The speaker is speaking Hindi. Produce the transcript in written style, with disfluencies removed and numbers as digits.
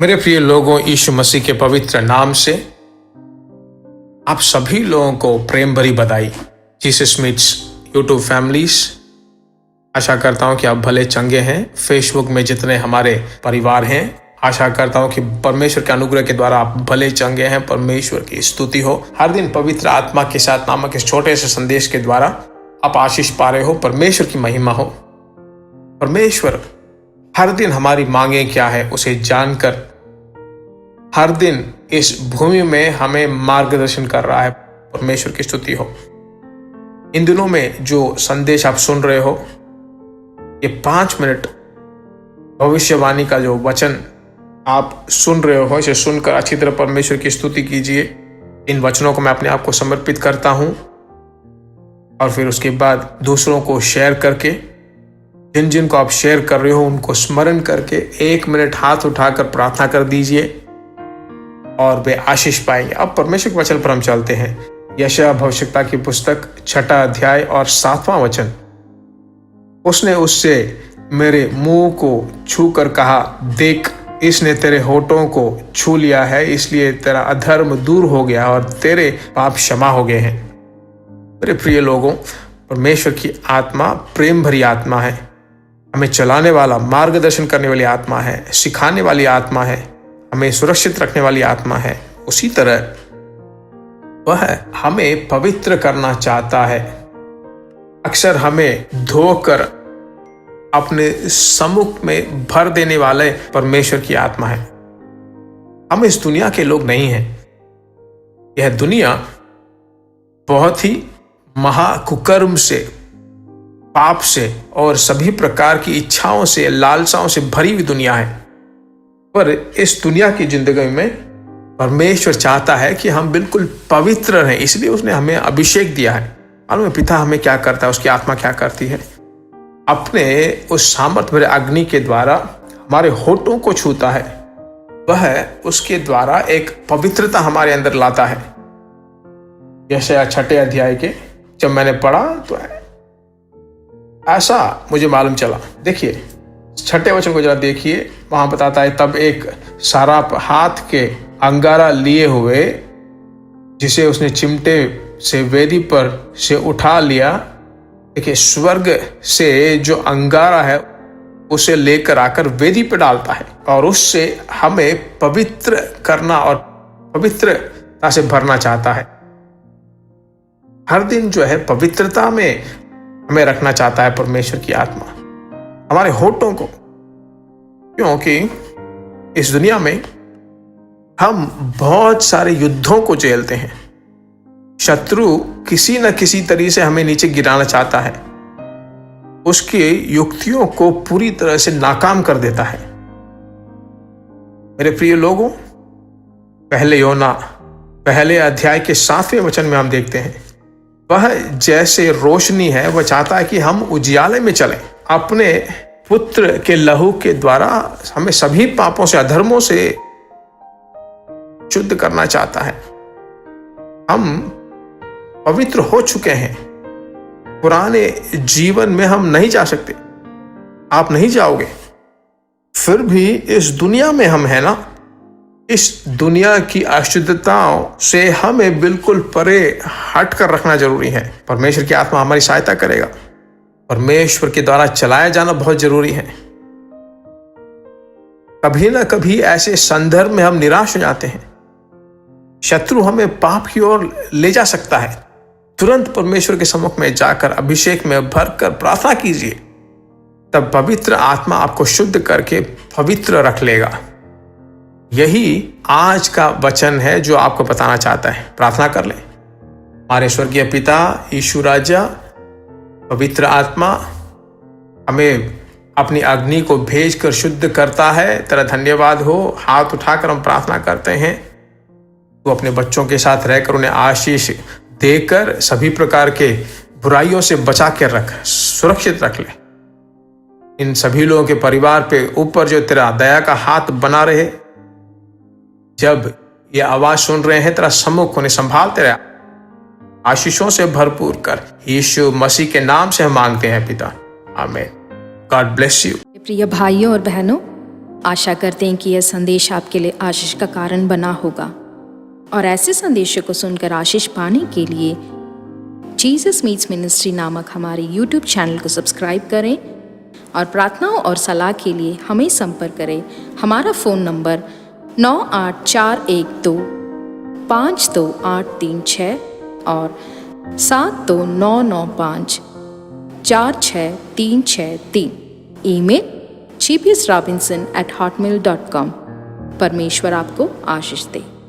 मेरे प्रिय लोगों, यीशु मसीह के पवित्र नाम से आप सभी लोगों को प्रेम भरी बधाई। जीसस मीट्स यूट्यूब फैमिलीज, आशा करता हूं कि आप भले चंगे हैं। फेसबुक में जितने हमारे परिवार हैं, आशा करता हूं कि परमेश्वर के अनुग्रह के द्वारा आप भले चंगे हैं। परमेश्वर की स्तुति हो। हर दिन पवित्र आत्मा के साथ नामक इस छोटे से संदेश के द्वारा आप आशीष पा रहे हो। परमेश्वर की महिमा हो। परमेश्वर हर दिन हमारी मांगे क्या है उसे जानकर हर दिन इस भूमि में हमें मार्गदर्शन कर रहा है। परमेश्वर की स्तुति हो। इन दिनों में जो संदेश आप सुन रहे हो, ये 5 मिनट भविष्यवाणी का जो वचन आप सुन रहे हो, इसे सुनकर अच्छी तरह परमेश्वर की स्तुति कीजिए। इन वचनों को मैं अपने आप को समर्पित करता हूं और फिर उसके बाद दूसरों को शेयर करके, जिन जिन को आप शेयर कर रहे हो उनको स्मरण करके 1 मिनट हाथ उठाकर प्रार्थना कर दीजिए और वे आशीष पाएंगे। अब परमेश्वर के वचन पर हम चलते हैं। यशायाह भविष्यवक्ता की पुस्तक 6 अध्याय और 7वां वचन। उसने उससे मेरे मुंह को छू कर कहा, देख, इसने तेरे होठों को छू लिया है, इसलिए तेरा अधर्म दूर हो गया और तेरे पाप क्षमा हो गए हैं। मेरे प्रिय लोगों, परमेश्वर की आत्मा प्रेम भरी आत्मा है। हमें चलाने वाला, मार्गदर्शन करने वाली आत्मा है, सिखाने वाली आत्मा है, हमें सुरक्षित रखने वाली आत्मा है। उसी तरह वह हमें पवित्र करना चाहता है। अक्सर हमें धोकर अपने सम्मुख में भर देने वाले परमेश्वर की आत्मा है। हम इस दुनिया के लोग नहीं हैं। यह दुनिया बहुत ही महाकुकर्म से, पाप से और सभी प्रकार की इच्छाओं से, लालसाओं से भरी हुई दुनिया है। पर इस दुनिया की जिंदगी में परमेश्वर चाहता है कि हम बिल्कुल पवित्र रहें। इसलिए उसने हमें अभिषेक दिया है। मालूम है पिता हमें क्या करता है, उसकी आत्मा क्या करती है? अपने उस सामर्थ भरे अग्नि के द्वारा हमारे होठों को छूता है। वह उसके द्वारा एक पवित्रता हमारे अंदर लाता है। यशायाह 6 अध्याय के जब मैंने पढ़ा तो ऐसा मुझे मालूम चला। देखिए 6 वचन को जरा देखिए। वहां बताता है, तब एक साराप हाथ के अंगारा लिए हुए, जिसे उसने चिमटे से वेदी पर से उठा लिया। देखिए, स्वर्ग से जो अंगारा है उसे लेकर आकर वेदी पर डालता है और उससे हमें पवित्र करना और पवित्रता से भरना चाहता है। हर दिन जो है पवित्रता में हमें रखना चाहता है परमेश्वर की आत्मा, हमारे होठों को। क्योंकि इस दुनिया में हम बहुत सारे युद्धों को झेलते हैं। शत्रु किसी न किसी तरीके से हमें नीचे गिराना चाहता है, उसकी युक्तियों को पूरी तरह से नाकाम कर देता है। मेरे प्रिय लोगों, पहले योना 1 अध्याय के 7वें वचन में हम देखते हैं, वह जैसे रोशनी है, वह चाहता है कि हम उजियाले में चलें। अपने पुत्र के लहू के द्वारा हमें सभी पापों से, अधर्मों से शुद्ध करना चाहता है। हम पवित्र हो चुके हैं। पुराने जीवन में हम नहीं जा सकते। आप नहीं जाओगे। फिर भी इस दुनिया में हम हैं ना। इस दुनिया की अशुद्धताओं से हमें बिल्कुल परे हट कर रखना जरूरी है। परमेश्वर की आत्मा हमारी सहायता करेगा। परमेश्वर के द्वारा चलाया जाना बहुत जरूरी है। कभी ना कभी ऐसे संदर्भ में हम निराश हो जाते हैं। शत्रु हमें पाप की ओर ले जा सकता है। तुरंत परमेश्वर के सम्मुख में जाकर अभिषेक में भरकर प्रार्थना कीजिए। तब पवित्र आत्मा आपको शुद्ध करके पवित्र रख लेगा। यही आज का वचन है जो आपको बताना चाहता है। प्रार्थना कर लें। हमारे स्वर्गीय पिता, यीशु राजा, पवित्र आत्मा हमें अपनी अग्नि को भेजकर शुद्ध करता है। तेरा धन्यवाद हो। हाथ उठाकर हम प्रार्थना करते हैं, तू अपने बच्चों के साथ रहकर उन्हें आशीष देकर सभी प्रकार के बुराइयों से बचा के रख, सुरक्षित रख ले। इन सभी लोगों के परिवार पे ऊपर जो तेरा दया का हाथ बना रहे। जब ये आवाज सुन रहे हैं, तेरा सम्मुख उन्हें संभालते रहे, आशीषों से भरपूर कर। यीशु मसीह के नाम से हम मांगते हैं पिता, आमीन। God bless you. प्रिय भाइयों और बहनों, आशा करते हैं कि यह संदेश आपके लिए आशीष का कारण बना होगा और ऐसे संदेशों को सुनकर आशीष पाने के लिए जीसस मीट्स मिनिस्ट्री नामक हमारे YouTube चैनल को सब्सक्राइब करें और प्रार्थनाओं और सलाह के लिए हमें संपर्क करें। हमारा फ़ोन नंबर 9841252836 और 7299546363। Email gbsrobinson@hotmail.com। परमेश्वर आपको आशीष दे।